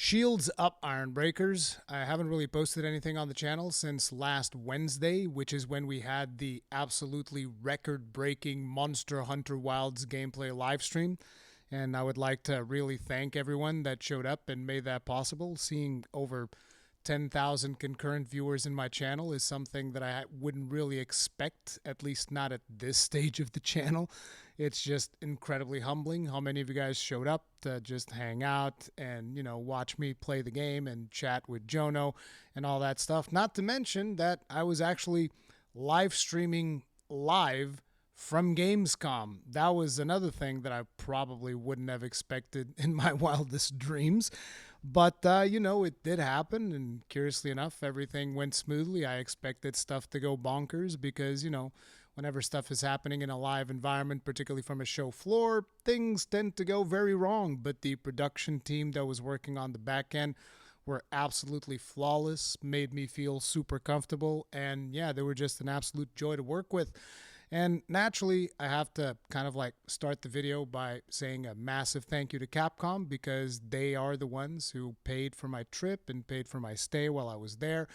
Shields up, Iron Breakers. I haven't really posted anything on the channel since last Wednesday, which is when we had the absolutely record-breaking Monster Hunter Wilds gameplay livestream. And I would like to really thank everyone that showed up and made that possible. Seeing over 10,000 concurrent viewers in my channel is something that I wouldn't really expect, at least not at this stage of the channel. It's just incredibly humbling how many of you guys showed up to just hang out and, watch me play the game and chat with Jono and all that stuff. Not to mention that I was actually live streaming live from Gamescom. That was another thing that I probably wouldn't have expected in my wildest dreams. But, it did happen, and curiously enough, everything went smoothly. I expected stuff to go bonkers because, whenever stuff is happening in a live environment, particularly from a show floor, things tend to go very wrong. But the production team that was working on the back end were absolutely flawless, made me feel super comfortable, and yeah, they were just an absolute joy to work with. And naturally, I have to kind of start the video by saying a massive thank you to Capcom, because they are the ones who paid for my trip and paid for my stay while I was there.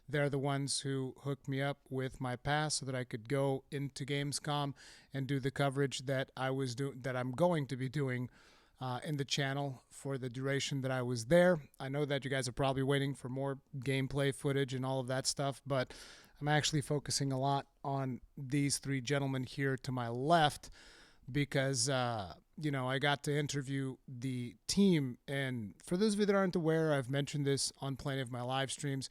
They're the ones who hooked me up with my pass so that I could go into Gamescom and do the coverage that I'm going to be doing in the channel for the duration that I was there. I know that you guys are probably waiting for more gameplay footage and all of that stuff, but I'm actually focusing a lot on these three gentlemen here to my left because, I got to interview the team. And for those of you that aren't aware, I've mentioned this on plenty of my live streams.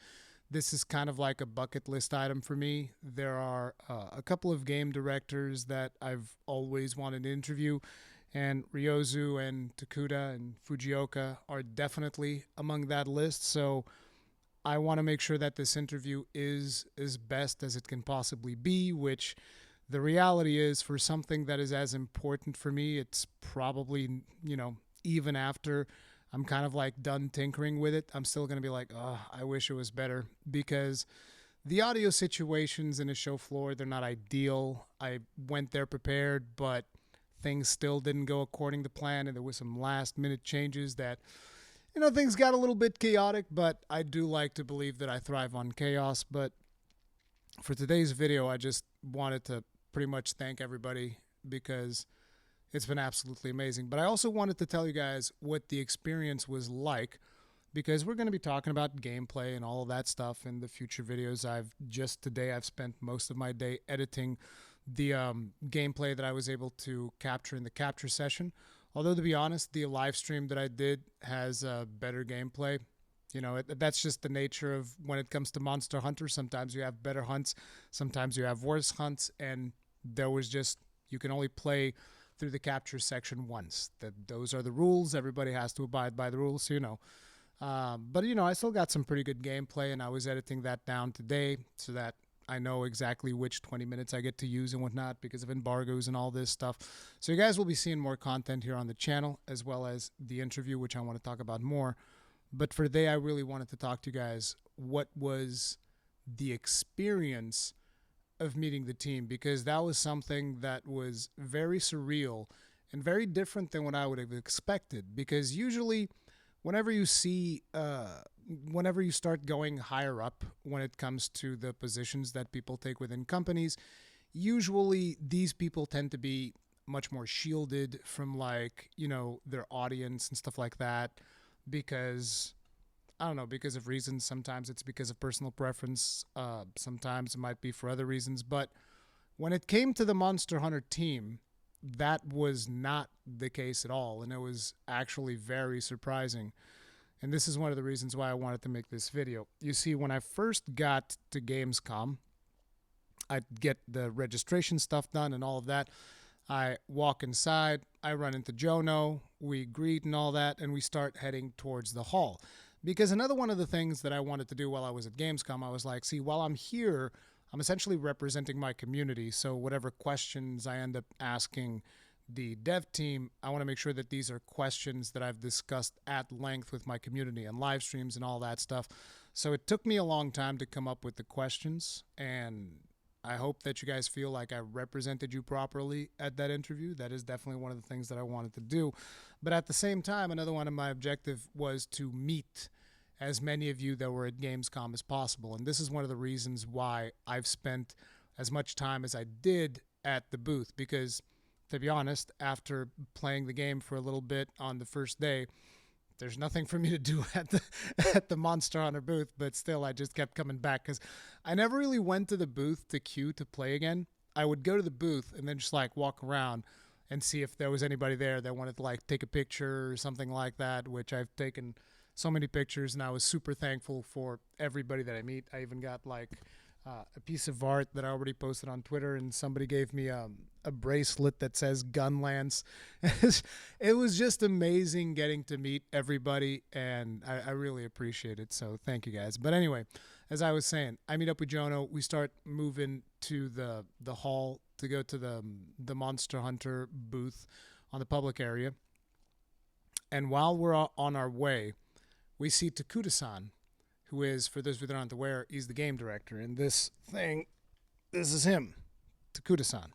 This is kind of like a bucket list item for me. There are a couple of game directors that I've always wanted to interview, and Ryozu and Takuda and Fujioka are definitely among that list. So I want to make sure that this interview is as best as it can possibly be, which the reality is, for something that is as important for me, it's probably, even after I'm kind of done tinkering with it, I'm still going to be like, oh, I wish it was better, because the audio situations in a show floor, they're not ideal. I went there prepared, but things still didn't go according to plan, and there was some last minute changes that, things got a little bit chaotic, but I do like to believe that I thrive on chaos. But for today's video, I just wanted to pretty much thank everybody because it's been absolutely amazing. But I also wanted to tell you guys what the experience was like, because we're going to be talking about gameplay and all of that stuff in the future videos. Today I've spent most of my day editing the gameplay that I was able to capture in the capture session. Although, to be honest, the live stream that I did has better gameplay. That's just the nature of when it comes to Monster Hunter. Sometimes you have better hunts, sometimes you have worse hunts, and you can only play through the capture section once. Those are the rules. Everybody has to abide by the rules, but I still got some pretty good gameplay, and I was editing that down today so that I know exactly which 20 minutes I get to use and whatnot because of embargoes and all this stuff. So you guys will be seeing more content here on the channel, as well as the interview, which I want to talk about more. But for today, I really wanted to talk to you guys what was the experience of meeting the team, because that was something that was very surreal and very different than what I would have expected. Because usually whenever you start going higher up when it comes to the positions that people take within companies, usually these people tend to be much more shielded from their audience and stuff like that, because I don't know, because of reasons. Sometimes it's because of personal preference. Sometimes it might be for other reasons. But when it came to the Monster Hunter team, that was not the case at all. And it was actually very surprising. And this is one of the reasons why I wanted to make this video. You see, when I first got to Gamescom, I'd get the registration stuff done and all of that. I walk inside, I run into Jono, we greet and all that, and we start heading towards the hall. Because another one of the things that I wanted to do while I was at Gamescom, I was like, see, while I'm here, I'm essentially representing my community. So whatever questions I end up asking the dev team, I want to make sure that these are questions that I've discussed at length with my community and live streams and all that stuff. So it took me a long time to come up with the questions, and I hope that you guys feel like I represented you properly at that interview. That is definitely one of the things that I wanted to do. But at the same time, another one of my objective was to meet as many of you that were at Gamescom as possible. And this is one of the reasons why I've spent as much time as I did at the booth, because to be honest, after playing the game for a little bit on the first day, there's nothing for me to do at the Monster Hunter booth, but still I just kept coming back because I never really went to the booth to queue to play again. I would go to the booth and then just like walk around and see if there was anybody there that wanted to like take a picture or something like that, which I've taken so many pictures, and I was super thankful for everybody that I meet. I even got like a piece of art that I already posted on Twitter, and somebody gave me a bracelet that says Gunlance. It was just amazing getting to meet everybody, and I really appreciate it. So thank you guys. But anyway, as I was saying, I meet up with Jono. We start moving to the hall to go to the Monster Hunter booth on the public area. And while we're on our way, we see Takuta-san, who is, for those of you that aren't aware, he's the game director. And this is him, Takuta-san.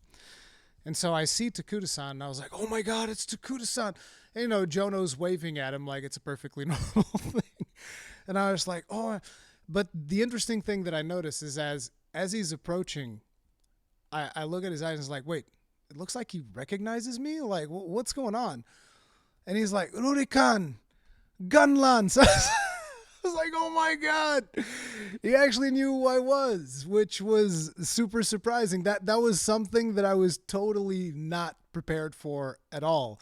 And so I see Takuta-san, and I was like, oh my God, it's Takuta-san. And, you know, Jono's waving at him like it's a perfectly normal thing. And I was like, oh. But the interesting thing that I noticed is as he's approaching, I look at his eyes and it's like, wait, it looks like he recognizes me? Like, what's going on? And he's like, Rurikhan, Gunlance. I was like, oh my God, he actually knew who I was, which was super surprising. That was something that I was totally not prepared for at all.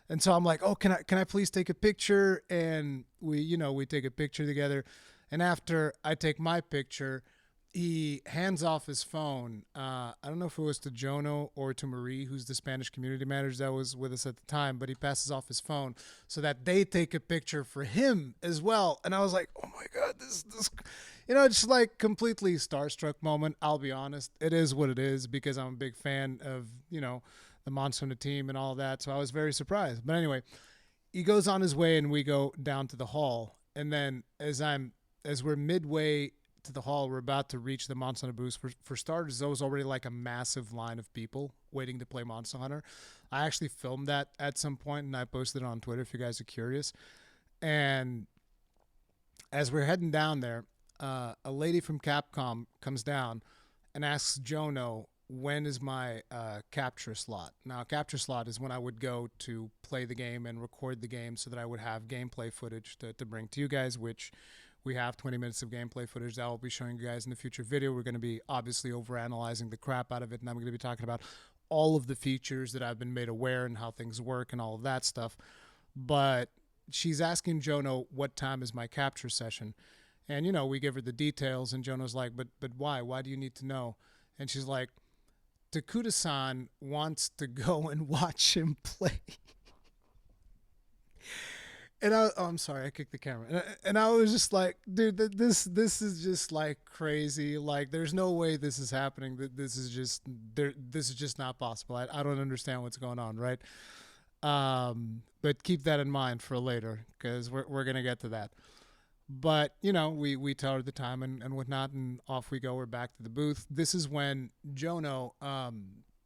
And so I'm like, oh, can I please take a picture? And we take a picture together. And after I take my picture, he hands off his phone. I don't know if it was to Jono or to Marie, who's the Spanish community manager that was with us at the time, but he passes off his phone so that they take a picture for him as well. And I was like, oh my God, this, just like completely starstruck moment. I'll be honest. It is what it is because I'm a big fan of, the Monster Hunter team and all that. So I was very surprised. But anyway, he goes on his way and we go down to the hall. And then as we're midway to the hall, we're about to reach the Monster Hunter booth. For starters, there was already like a massive line of people waiting to play Monster Hunter. I actually filmed that at some point and I posted it on Twitter if you guys are curious. And as we're heading down there, a lady from Capcom comes down and asks Jono, when is my capture slot? Now, capture slot is when I would go to play the game and record the game so that I would have gameplay footage to bring to you guys, which we have 20 minutes of gameplay footage that I'll be showing you guys in the future video. We're going to be obviously overanalyzing the crap out of it, and I'm going to be talking about all of the features that I've been made aware and how things work and all of that stuff. But she's asking Jono, what time is my capture session? And, we give her the details, and Jono's like, but why? Why do you need to know? And she's like, Takuta-san wants to go and watch him play. And I'm sorry, I kicked the camera. And I was just like, dude, this is just like crazy. Like, there's no way this is happening. This is just not possible. I don't understand what's going on, right? But keep that in mind for later because we're gonna get to that. But we tell her the time and whatnot, and off we go. We're back to the booth. This is when Jono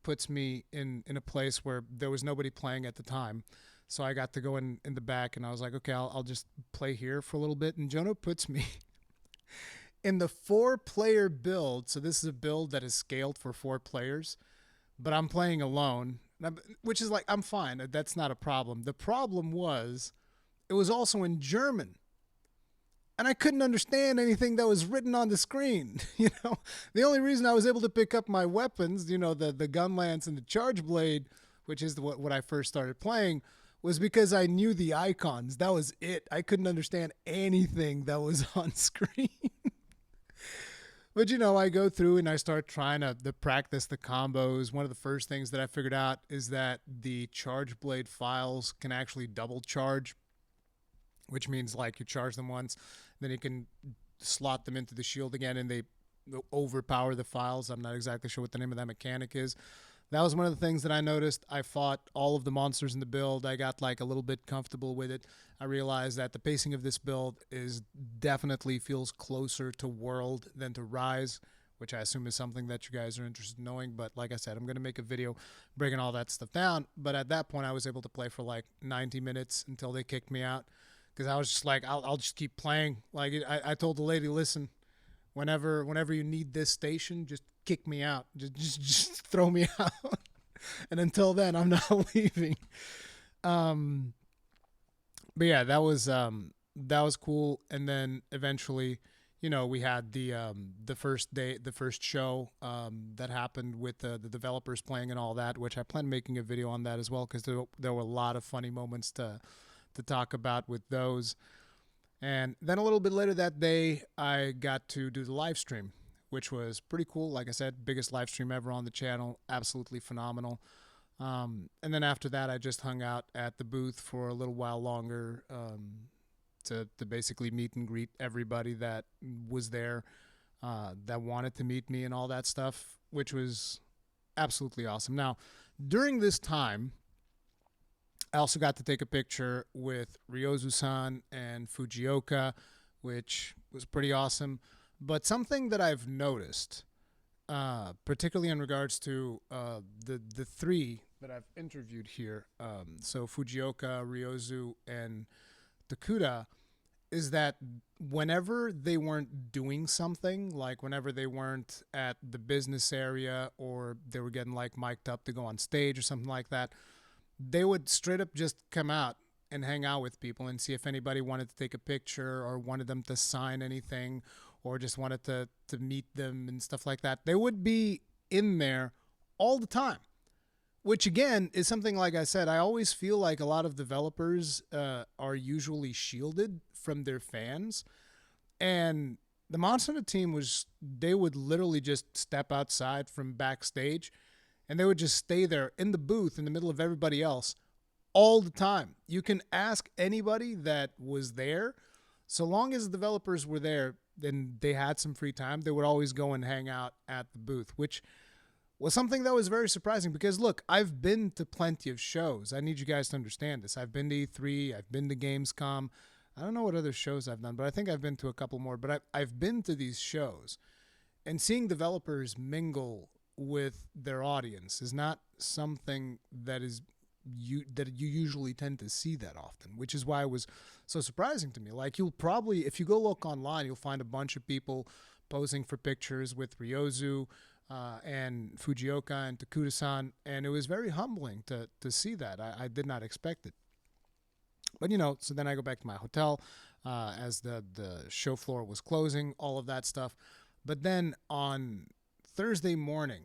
puts me in a place where there was nobody playing at the time. So I got to go in the back, and I was like, okay, I'll just play here for a little bit. And Jono puts me in the 4-player build. So this is a build that is scaled for 4 players, but I'm playing alone, which is like, I'm fine. That's not a problem. The problem was it was also in German, and I couldn't understand anything that was written on the screen. The only reason I was able to pick up my weapons, the Gunlance and the Charge Blade, which is what I first started playing, was because I knew the icons. That was it. I couldn't understand anything that was on screen. But, I go through and I start trying to practice the combos. One of the first things that I figured out is that the Charge Blade files can actually double charge, which means like you charge them once, then you can slot them into the shield again and they overpower the files. I'm not exactly sure what the name of that mechanic is. That was one of the things that I noticed. I fought all of the monsters in the build. I got like a little bit comfortable with it. I realized that the pacing of this build definitely feels closer to World than to Rise, which I assume is something that you guys are interested in knowing. But like I said, I'm going to make a video breaking all that stuff down. But at that point, I was able to play for like 90 minutes until they kicked me out, because I was just like, I'll just keep playing. Like I told the lady, listen, whenever you need this station, just kick me out. Just throw me out. And until then, I'm not leaving. Um, but yeah, that was cool. And then eventually, we had the first day, the first show that happened with the developers playing and all that, which I plan making a video on that as well, because there were a lot of funny moments to talk about with those. And then a little bit later that day, I got to do the live stream, which was pretty cool. Like I said, biggest live stream ever on the channel, absolutely phenomenal. And then after that, I just hung out at the booth for a little while longer, to basically meet and greet everybody that was there, that wanted to meet me and all that stuff, which was absolutely awesome. Now, during this time, I also got to take a picture with Ryozu-san and Fujioka, which was pretty awesome. But something that I've noticed, particularly in regards to the three that I've interviewed here, so Fujioka, Ryozu, and Takuda, is that whenever they weren't doing something, like whenever they weren't at the business area or they were getting like mic'd up to go on stage or something like that, they would straight up just come out and hang out with people and see if anybody wanted to take a picture or wanted them to sign anything or just wanted to meet them and stuff like that. They would be in there all the time, which again is something, like I said, I always feel like a lot of developers are usually shielded from their fans. And the Monster Hunter team they would literally just step outside from backstage and they would just stay there in the booth in the middle of everybody else all the time. You can ask anybody that was there. So long as the developers were there, then they had some free time, they would always go and hang out at the booth, which was something that was very surprising because, look, I've been to plenty of shows. I need you guys to understand this. I've been to E3, I've been to Gamescom. I don't know what other shows I've done, but I think I've been to a couple more. But I've been to these shows, and seeing developers mingle with their audience is not something that you usually tend to see that often, which is why it was so surprising to me. Like, you'll probably, if you go look online, you'll find a bunch of people posing for pictures with Ryozu, and Fujioka and Takuda-san, and it was very humbling to see that. I did not expect it. But, so then I go back to my hotel as the show floor was closing, all of that stuff. But then on Thursday morning,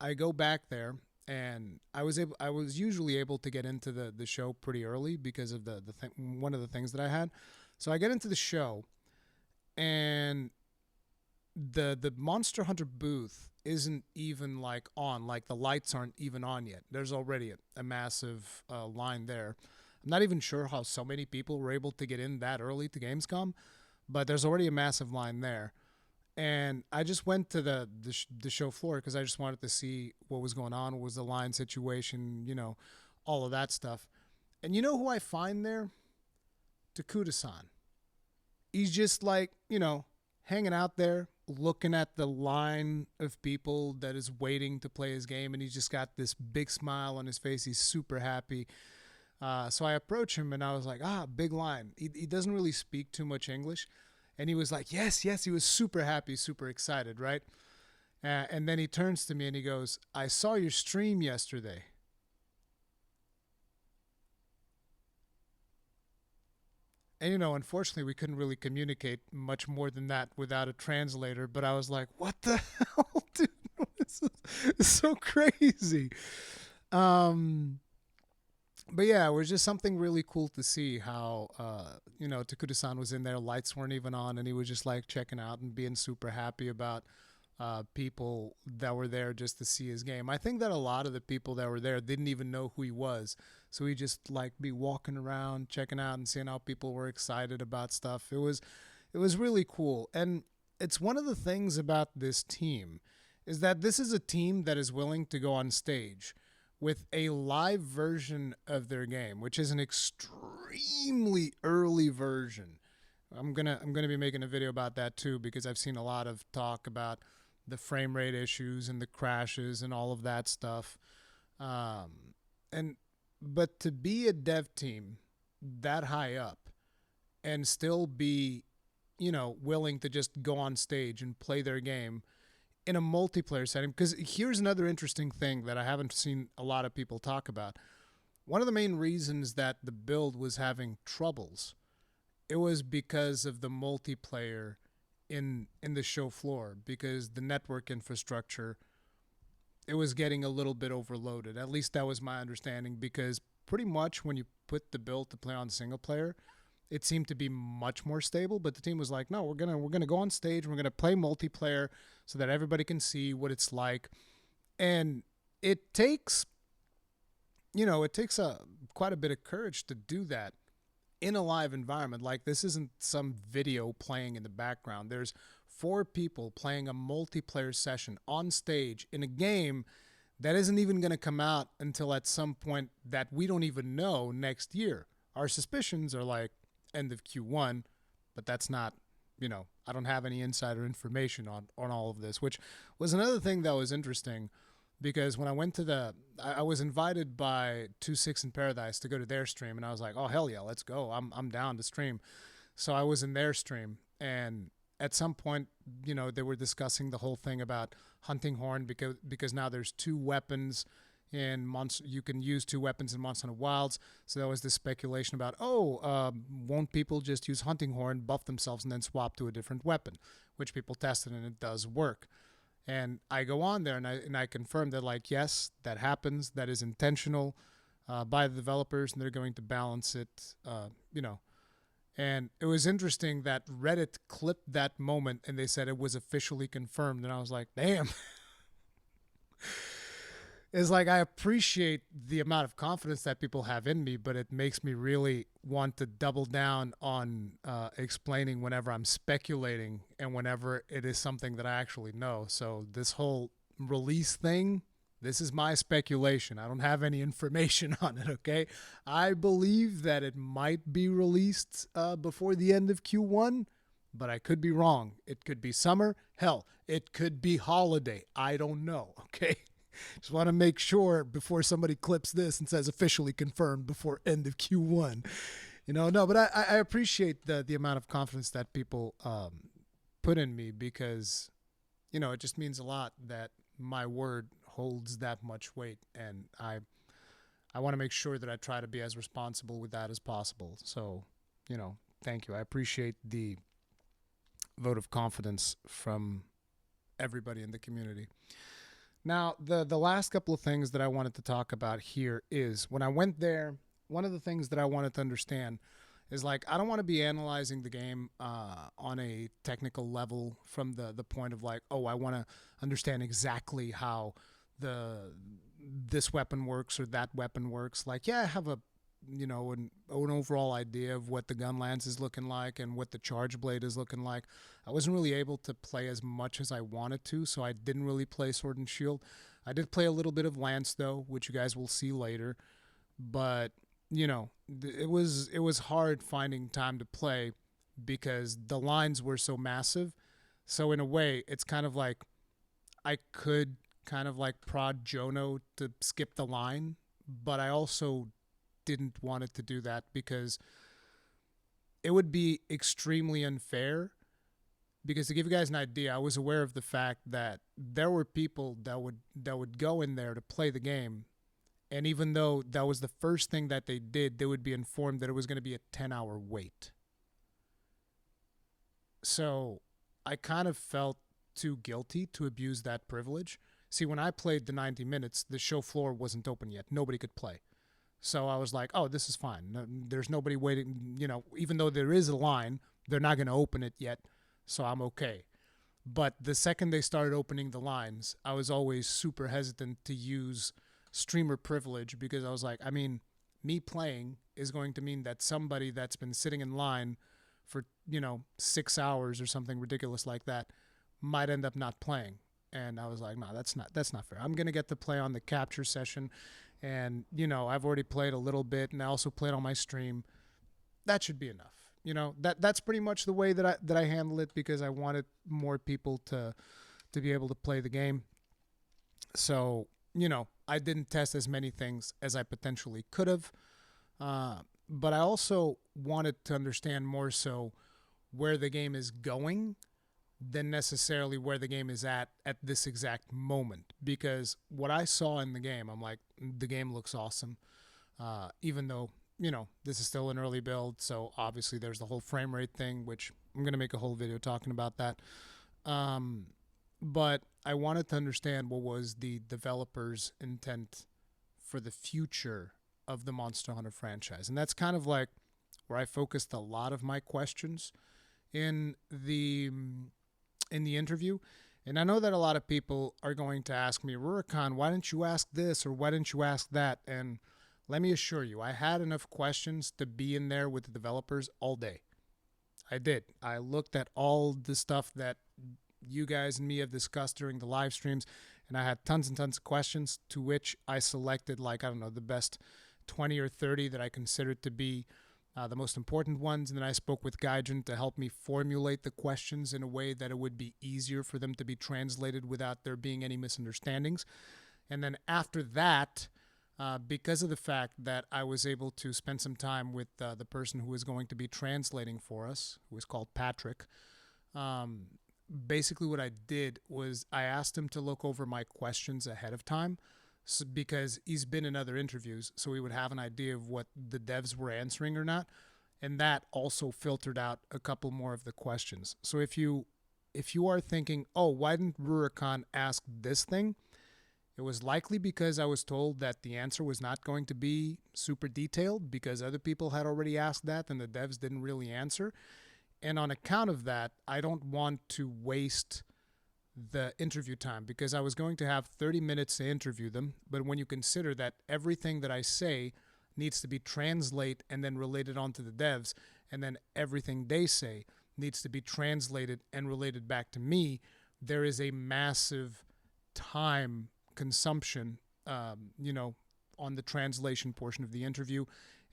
I go back there, and I was usually able to get into the show pretty early because of one of the things that I had. So I get into the show, and the Monster Hunter booth isn't even like on, like the lights aren't even on yet. There's already a massive line there. I'm not even sure how so many people were able to get in that early to Gamescom, but there's already a massive line there. And I just went to the show floor because I just wanted to see what was going on, what was the line situation, all of that stuff. And you know who I find there? Takuda-san. He's just like, hanging out there, looking at the line of people that is waiting to play his game, and he's just got this big smile on his face. He's super happy. So I approach him, and I was like, big line. He doesn't really speak too much English. And he was like, yes. He was super happy, super excited, right? And then he turns to me, and he goes, I saw your stream yesterday. And, unfortunately, we couldn't really communicate much more than that without a translator. But I was like, what the hell, dude? This is so crazy. But yeah, it was just something really cool to see how, Takuda-san was in there. Lights weren't even on, and he was just like checking out and being super happy about people that were there just to see his game. I think that a lot of the people that were there didn't even know who he was. So he just like be walking around, checking out and seeing how people were excited about stuff. It was really cool. And it's one of the things about this team is that this is a team that is willing to go on stage with a live version of their game, which is an extremely early version. I'm gonna be making a video about that too, because I've seen a lot of talk about the frame rate issues and the crashes and all of that stuff. And but to be a dev team that high up and still be, willing to just go on stage and play their game in a multiplayer setting, because here's another interesting thing that I haven't seen a lot of people talk about. One of the main reasons that the build was having troubles, it was because of the multiplayer in the show floor, because the network infrastructure, it was getting a little bit overloaded. At least that was my understanding, because pretty much when you put the build to play on single player, it seemed to be much more stable. But the team was like, no, we're gonna go on stage, we're gonna play multiplayer so that everybody can see what it's like. And it takes, a quite a bit of courage to do that in a live environment. Like, this isn't some video playing in the background. There's four people playing a multiplayer session on stage in a game that isn't even going to come out until at some point that we don't even know next year. Our suspicions are like end of Q1, but that's not, I don't have any insider information on all of this, which was another thing that was interesting, because when I went to I was invited by 26 in Paradise to go to their stream, and I was like, oh, hell yeah, let's go. I'm down to stream. So I was in their stream, and at some point, they were discussing the whole thing about hunting horn, because now there's two weapons in you can use two weapons in Monster Hunter Wilds. So there was this speculation about, won't people just use hunting horn, buff themselves, and then swap to a different weapon, which people tested, and it does work. And I go on there, and I confirm that, like, yes, that happens. That is intentional by the developers, and they're going to balance it, And it was interesting that Reddit clipped that moment, and they said it was officially confirmed. And I was like, damn. It's like, I appreciate the amount of confidence that people have in me, but it makes me really want to double down on explaining whenever I'm speculating and whenever it is something that I actually know. So this whole release thing, this is my speculation. I don't have any information on it, okay? I believe that it might be released before the end of Q1, but I could be wrong. It could be summer. Hell, it could be holiday. I don't know, okay? Just want to make sure before somebody clips this and says officially confirmed before end of Q1. No, but I appreciate the amount of confidence that people put in me, because, it just means a lot that my word holds that much weight. And I want to make sure that I try to be as responsible with that as possible. So, thank you. I appreciate the vote of confidence from everybody in the community. Now, the last couple of things that I wanted to talk about here is, when I went there, one of the things that I wanted to understand is, like, I don't want to be analyzing the game on a technical level from the point of, like, oh, I want to understand exactly how this weapon works or that weapon works. Like, yeah, I have an overall idea of what the gun lance is looking like and what the charge blade is looking like. I wasn't really able to play as much as I wanted to, so I didn't really play Sword and Shield. I did play a little bit of Lance, though, which you guys will see later. But, it was hard finding time to play because the lines were so massive. So in a way, it's kind of like I could kind of like prod Jono to skip the line, but I also didn't want it to do that, because it would be extremely unfair. Because to give you guys an idea, I was aware of the fact that there were people that would go in there to play the game, and even though that was the first thing that they did, they would be informed that it was going to be a 10-hour wait. So I kind of felt too guilty to abuse that privilege. See, when I played the 90 minutes, the show floor wasn't open yet. Nobody could play. So I was like, oh, this is fine. No, there's nobody waiting. Even though there is a line, they're not going to open it yet, so I'm okay. But the second they started opening the lines, I was always super hesitant to use streamer privilege, because I was like, me playing is going to mean that somebody that's been sitting in line for, 6 hours or something ridiculous like that might end up not playing. And I was like, no, that's not fair. I'm going to get to play on the capture session. And, I've already played a little bit, and I also played on my stream. That should be enough. That's pretty much the way that I handle it, because I wanted more people to to be able to play the game. So, I didn't test as many things as I potentially could have. But I also wanted to understand more so where the game is going than necessarily where the game is at this exact moment. Because what I saw in the game, I'm like, the game looks awesome. Even though, this is still an early build. So obviously there's the whole frame rate thing, which I'm going to make a whole video talking about that. But I wanted to understand what was the developer's intent for the future of the Monster Hunter franchise. And that's kind of like where I focused a lot of my questions in the interview. And I know that a lot of people are going to ask me, Rurikhan, why didn't you ask this or why didn't you ask that? And let me assure you, I had enough questions to be in there with the developers all day. I did. I looked at all the stuff that you guys and me have discussed during the live streams, and I had tons and tons of questions, to which I selected, the best 20 or 30 that I considered to be the most important ones. And then I spoke with Gaijin to help me formulate the questions in a way that it would be easier for them to be translated without there being any misunderstandings. And then after that, because of the fact that I was able to spend some time with the person who was going to be translating for us, who was called Patrick, basically what I did was I asked him to look over my questions ahead of time, because he's been in other interviews, so we would have an idea of what the devs were answering or not. And that also filtered out a couple more of the questions. So if you are thinking, oh, why didn't Rurikhan ask this thing? It was likely because I was told that the answer was not going to be super detailed, because other people had already asked that and the devs didn't really answer. And on account of that, I don't want to waste the interview time, because I was going to have 30 minutes to interview them. But when you consider that everything that I say needs to be translated and then related onto the devs, and then everything they say needs to be translated and related back to me, there is a massive time consumption, on the translation portion of the interview.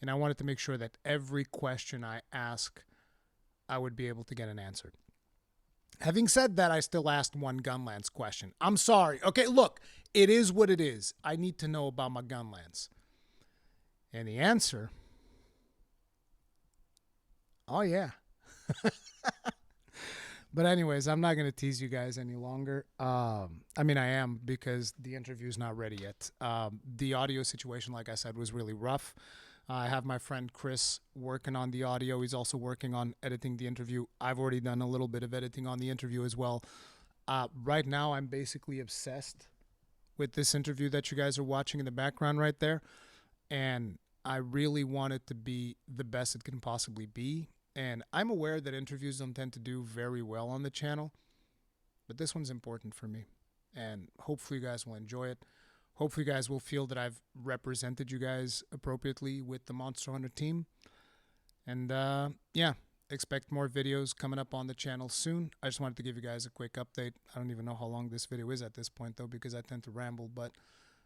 And I wanted to make sure that every question I ask, I would be able to get an answer. Having said that, I still asked one Gunlance question. I'm sorry. Okay, look, it is what it is. I need to know about my Gunlance. And the answer, oh yeah. But anyways, I'm not going to tease you guys any longer. I am, because the interview's not ready yet. The audio situation, like I said, was really rough. I have my friend Chris working on the audio. He's also working on editing the interview. I've already done a little bit of editing on the interview as well. Right now, I'm basically obsessed with this interview that you guys are watching in the background right there. And I really want it to be the best it can possibly be. And I'm aware that interviews don't tend to do very well on the channel, but this one's important for me. And hopefully you guys will enjoy it. Hopefully you guys will feel that I've represented you guys appropriately with the Monster Hunter team. And expect more videos coming up on the channel soon. I just wanted to give you guys a quick update. I don't even know how long this video is at this point, though, because I tend to ramble, but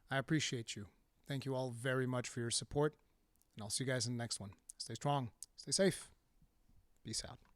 I appreciate you. Thank you all very much for your support, and I'll see you guys in the next one. Stay strong, stay safe, peace out.